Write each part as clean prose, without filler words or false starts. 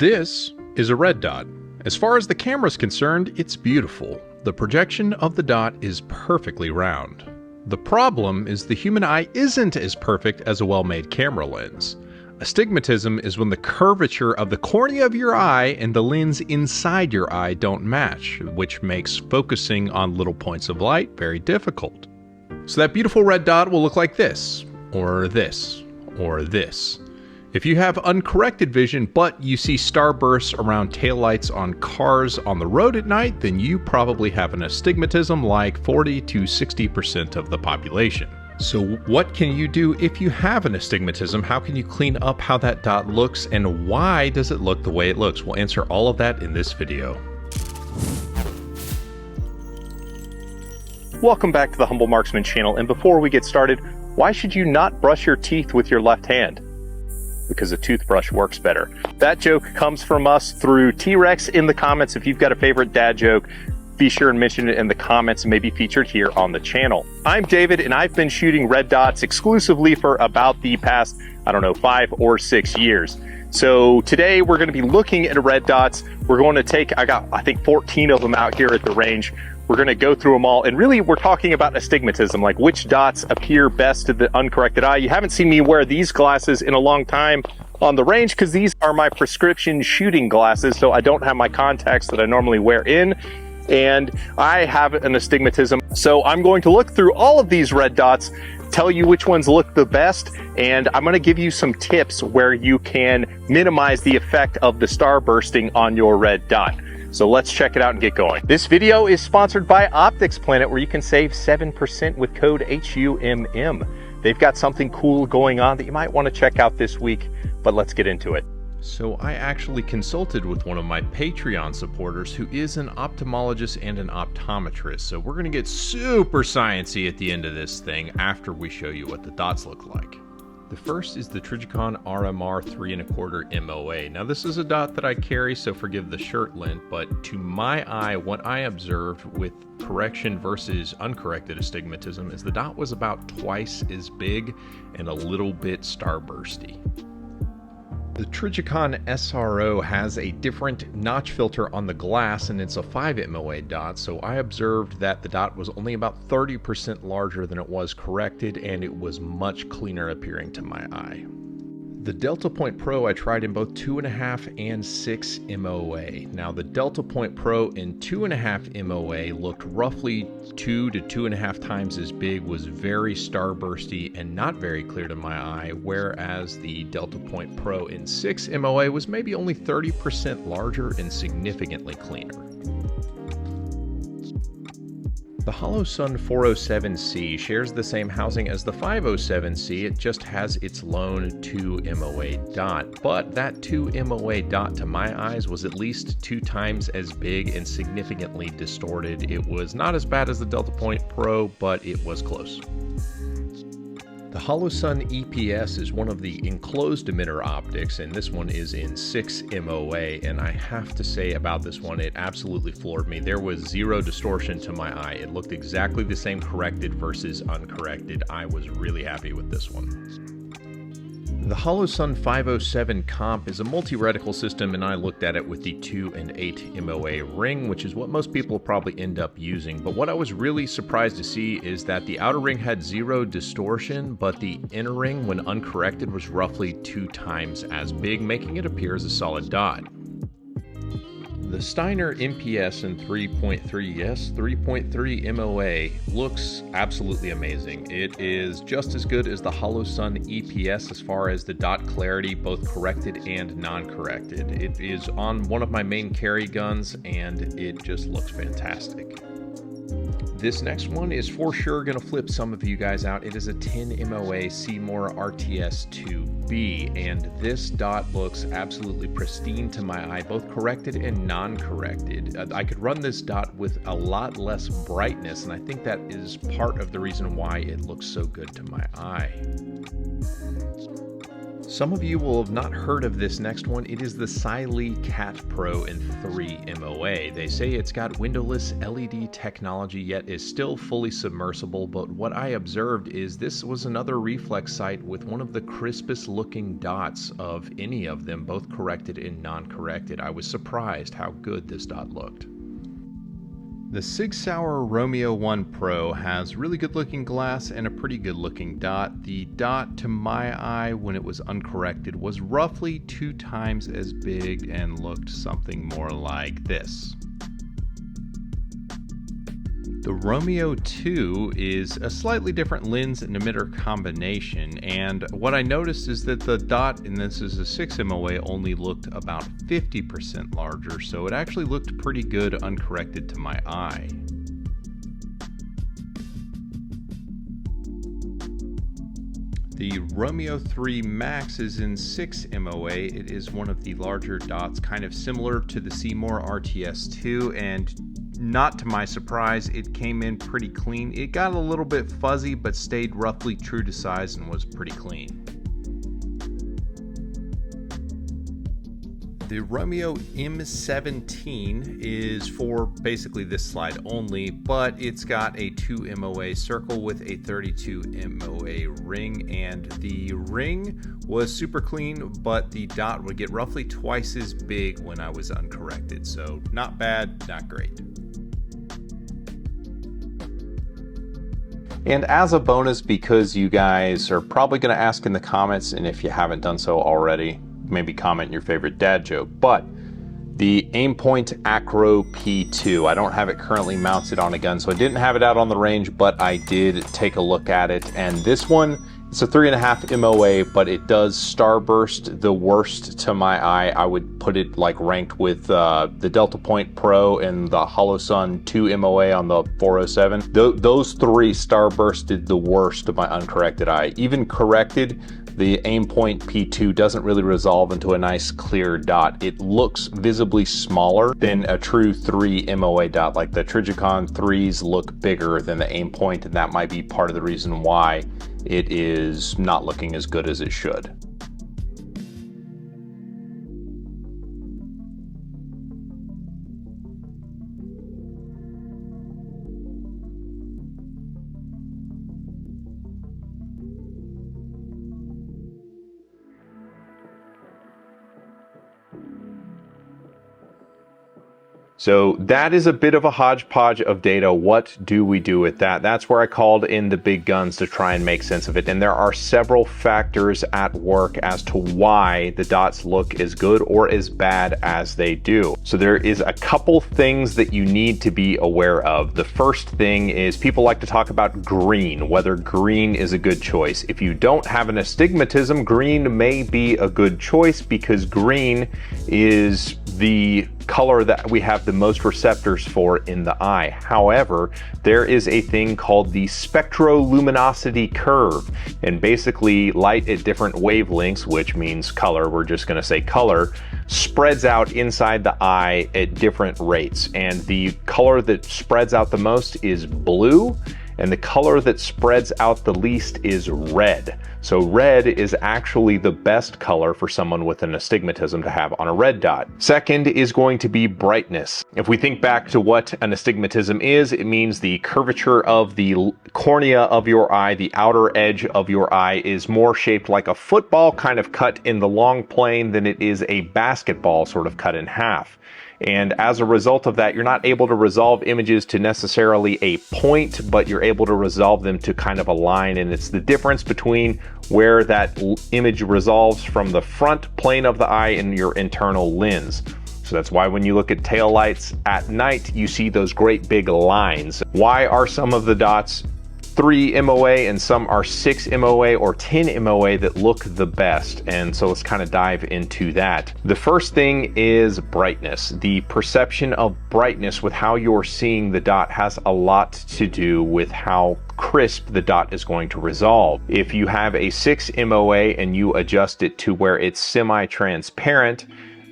This is a red dot. As far as the camera is concerned, it's beautiful. The projection of the dot is perfectly round. The problem is the human eye isn't as perfect as a well-made camera lens. Astigmatism is when the curvature of the cornea of your eye and the lens inside your eye don't match, which makes focusing on little points of light very difficult. So that beautiful red dot will look like this, or this, or this. If you have uncorrected vision, but you see starbursts around taillights on cars on the road at night, then you probably have an astigmatism like 40 to 60% of the population. So what can you do if you have an astigmatism? How can you clean up how that dot looks, and why does it look the way it looks? We'll answer all of that in this video. Welcome back to the Humble Marksman channel, and before we get started, why should you not brush your teeth with your left hand? Because a toothbrush works better. That joke comes from us through T-Rex in the comments. If you've got a favorite dad joke, be sure and mention it in the comments and maybe featured here on the channel. I'm David, and I've been shooting red dots exclusively for about the past, 5 or 6 years. So today we're going to be looking at red dots. We're going to take, I think 14 of them out here at the range. We're going to go through them all, and really we're talking about astigmatism, like which dots appear best to the uncorrected eye. You haven't seen me wear these glasses in a long time on the range because these are my prescription shooting glasses, so I don't have my contacts that I normally wear in, and I have an astigmatism. So I'm going to look through all of these red dots, tell you which ones look the best, and I'm going to give you some tips where you can minimize the effect of the star bursting on your red dot. So let's check it out and get going. This video is sponsored by Optics Planet, where you can save 7% with code HUMM. They've got something cool going on that you might want to check out this week, but let's get into it. So I actually consulted with one of my Patreon supporters who is an ophthalmologist and an optometrist. So we're going to get super sciencey at the end of this thing after we show you what the dots look like. The first is the Trijicon RMR 3¼ MOA. Now this is a dot that I carry, so forgive the shirt lint, but to my eye, what I observed with correction versus uncorrected astigmatism is the dot was about twice as big and a little bit starbursty. The Trijicon SRO has a different notch filter on the glass, and it's a 5 MOA dot, so I observed that the dot was only about 30% larger than it was corrected, and it was much cleaner appearing to my eye. The Deltapoint Pro I tried in both 2.5 and 6 MOA. Now the Deltapoint Pro in 2.5 MOA looked roughly 2 to 2.5 times as big, was very starbursty and not very clear to my eye, whereas the Deltapoint Pro in 6 MOA was maybe only 30% larger and significantly cleaner. The Holosun 407C shares the same housing as the 507C, it just has its lone 2 MOA dot, but that 2 MOA dot to my eyes was at least 2 times as big and significantly distorted. It was not as bad as the Deltapoint Pro, but it was close. The Holosun EPS is one of the enclosed emitter optics, and this one is in 6 MOA, and I have to say about this one, it absolutely floored me. There was zero distortion to my eye. It looked exactly the same corrected versus uncorrected. I was really happy with this one. The Holosun 507 Comp is a multi-reticle system, and I looked at it with the 2 and 8 MOA ring, which is what most people probably end up using. But what I was really surprised to see is that the outer ring had zero distortion, but the inner ring, when uncorrected, was roughly 2 times as big, making it appear as a solid dot. The Steiner MPS in 3.3 MOA looks absolutely amazing. It is just as good as the Holosun EPS as far as the dot clarity, both corrected and non-corrected. It is on one of my main carry guns, and it just looks fantastic. This next one is for sure going to flip some of you guys out. It is a 10 MOA Seymour RTS2B, and this dot looks absolutely pristine to my eye, both corrected and non-corrected. I could run this dot with a lot less brightness, and I think that is part of the reason why it looks so good to my eye. Some of you will have not heard of this next one. It is the SIG Cat Pro in 3 MOA. They say it's got windowless LED technology, yet is still fully submersible, but what I observed is this was another reflex sight with one of the crispest looking dots of any of them, both corrected and non-corrected. I was surprised how good this dot looked. The SIG SAUER Romeo M17 Pro has really good looking glass and a pretty good looking dot. The dot to my eye when it was uncorrected was roughly 2 times as big and looked something more like this. The Romeo 2 is a slightly different lens and emitter combination, and what I noticed is that the dot, and this is a 6 MOA, only looked about 50% larger, so it actually looked pretty good uncorrected to my eye. The Romeo 3 Max is in 6 MOA. It is one of the larger dots, kind of similar to the Seymour RTS2, and not to my surprise, it came in pretty clean. It got a little bit fuzzy, but stayed roughly true to size and was pretty clean. The Romeo M17 is for basically this slide only, but it's got a 2 MOA circle with a 32 MOA ring, and the ring was super clean, but the dot would get roughly twice as big when I was uncorrected. So not bad, not great. And as a bonus, because you guys are probably going to ask in the comments, and if you haven't done so already, maybe comment your favorite dad joke, but the Aimpoint Acro P2, I don't have it currently mounted on a gun, so I didn't have it out on the range, but I did take a look at it, and this one, it's a 3.5 MOA, but it does starburst the worst to my eye. I would put it like ranked with the Deltapoint Pro and the Holosun 2 MOA on the 407. Those 3 starbursted the worst to my uncorrected eye. Even corrected, the Aimpoint P2 doesn't really resolve into a nice clear dot. It looks visibly smaller than a true 3 MOA dot. Like the Trijicon 3s look bigger than the Aimpoint, and that might be part of the reason why it is not looking as good as it should. So that is a bit of a hodgepodge of data. What do we do with that? That's where I called in the big guns to try and make sense of it. And there are several factors at work as to why the dots look as good or as bad as they do. So there is a couple things that you need to be aware of. The first thing is people like to talk about green, whether green is a good choice. If you don't have an astigmatism, green may be a good choice because green is the color that we have the most receptors for in the eye. However, there is a thing called the spectroluminosity curve, and basically light at different wavelengths, which means color, we're just going to say color, spreads out inside the eye at different rates, and the color that spreads out the most is blue, and the color that spreads out the least is red. So red is actually the best color for someone with an astigmatism to have on a red dot. Second is going to be brightness. If we think back to what an astigmatism is, it means the curvature of the cornea of your eye, the outer edge of your eye, is more shaped like a football kind of cut in the long plane than it is a basketball sort of cut in half. And as a result of that, you're not able to resolve images to necessarily a point, but you're able to resolve them to kind of a line. And it's the difference between where that image resolves from the front plane of the eye and your internal lens. So that's why when you look at taillights at night, you see those great big lines. Why are some of the dots 3 MOA and some are 6 MOA or 10 MOA that look the best? And so let's kind of dive into that. The first thing is brightness. The perception of brightness with how you're seeing the dot has a lot to do with how crisp the dot is going to resolve. If you have a 6 MOA and you adjust it to where it's semi-transparent,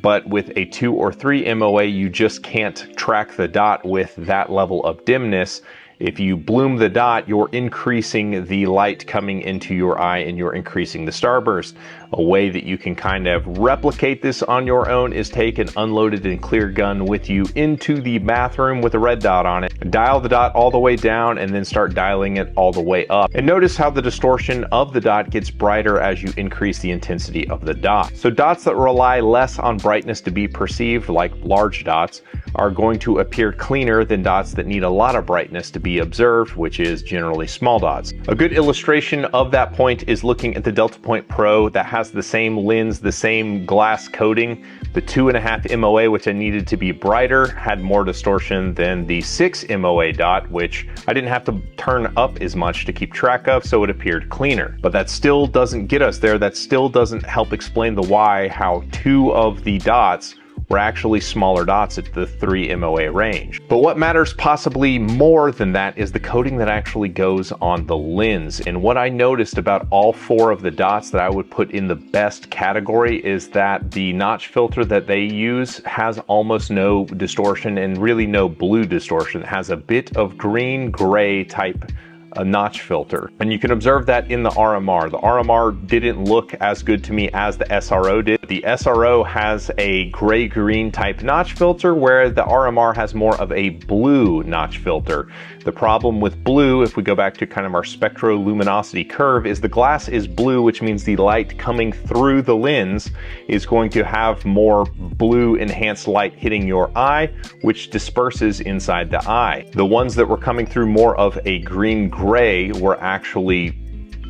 but with a 2 or 3 MOA, you just can't track the dot with that level of dimness, If you bloom the dot, you're increasing the light coming into your eye and you're increasing the starburst. A way that you can kind of replicate this on your own is take an unloaded and clear gun with you into the bathroom with a red dot on it. Dial the dot all the way down and then start dialing it all the way up. And notice how the distortion of the dot gets brighter as you increase the intensity of the dot. So dots that rely less on brightness to be perceived, like large dots, are going to appear cleaner than dots that need a lot of brightness to be observed, which is generally small dots. A good illustration of that point is looking at the Deltapoint Pro that has the same lens, the same glass coating. The 2.5 MOA, which I needed to be brighter, had more distortion than the 6 MOA dot, which I didn't have to turn up as much to keep track of, so it appeared cleaner. But that still doesn't get us there. That still doesn't help explain the why, how 2 of the dots were actually smaller dots at the 3 MOA range. But what matters possibly more than that is the coating that actually goes on the lens. And what I noticed about all 4 of the dots that I would put in the best category is that the notch filter that they use has almost no distortion and really no blue distortion. It has a bit of green gray type a notch filter, and you can observe that in the RMR. The RMR didn't look as good to me as the SRO did. The SRO has a gray-green type notch filter, where the RMR has more of a blue notch filter. The problem with blue, if we go back to kind of our spectroluminosity curve, is the glass is blue, which means the light coming through the lens is going to have more blue enhanced light hitting your eye, which disperses inside the eye. The ones that were coming through more of a green-gray were actually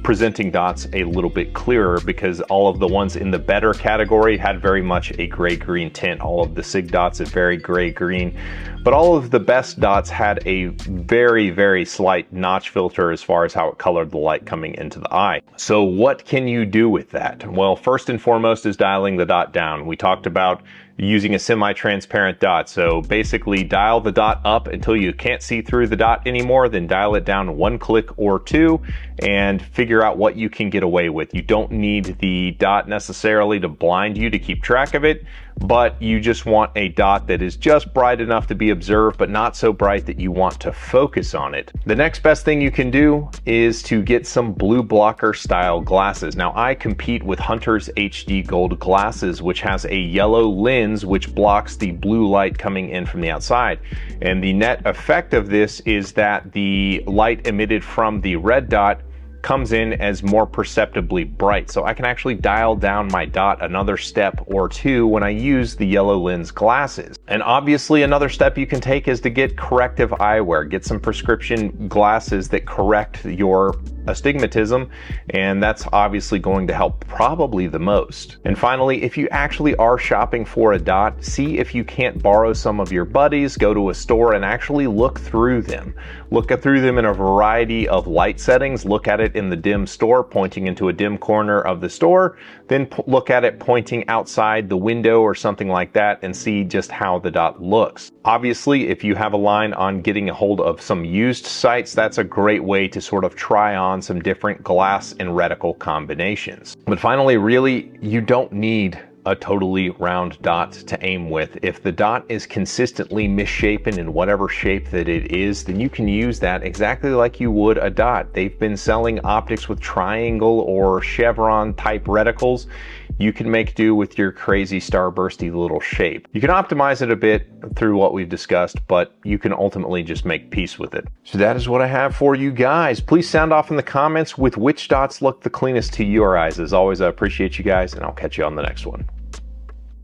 presenting dots a little bit clearer, because all of the ones in the better category had very much a gray-green tint. All of the SIG dots are very gray-green, but all of the best dots had a very, very slight notch filter as far as how it colored the light coming into the eye. So what can you do with that? Well, first and foremost is dialing the dot down. We talked about using a semi-transparent dot. So basically dial the dot up until you can't see through the dot anymore, then dial it down 1 click or 2 and figure out what you can get away with. You don't need the dot necessarily to blind you to keep track of it, but you just want a dot that is just bright enough to be observed, but not so bright that you want to focus on it. The next best thing you can do is to get some blue blocker style glasses. Now, I compete with Hunter's HD Gold glasses, which has a yellow lens which blocks the blue light coming in from the outside. And the net effect of this is that the light emitted from the red dot comes in as more perceptibly bright. So I can actually dial down my dot another step or 2 when I use the yellow lens glasses. And obviously another step you can take is to get corrective eyewear. Get some prescription glasses that correct your astigmatism, and that's obviously going to help probably the most. And finally, if you actually are shopping for a dot, see if you can't borrow some of your buddies, go to a store and actually look through them. Look through them in a variety of light settings. Look at it in the dim store, pointing into a dim corner of the store, then look at it pointing outside the window or something like that, and see just how the dot looks. Obviously, if you have a line on getting a hold of some used sites, that's a great way to sort of try on some different glass and reticle combinations. But finally, really, you don't need a totally round dot to aim with. If the dot is consistently misshapen in whatever shape that it is, then you can use that exactly like you would a dot. They've been selling optics with triangle or chevron type reticles. You can make do with your crazy starbursty little shape. You can optimize it a bit through what we've discussed, but you can ultimately just make peace with it. So that is what I have for you guys. Please sound off in the comments with which dots look the cleanest to your eyes. As always, I appreciate you guys, and I'll catch you on the next one.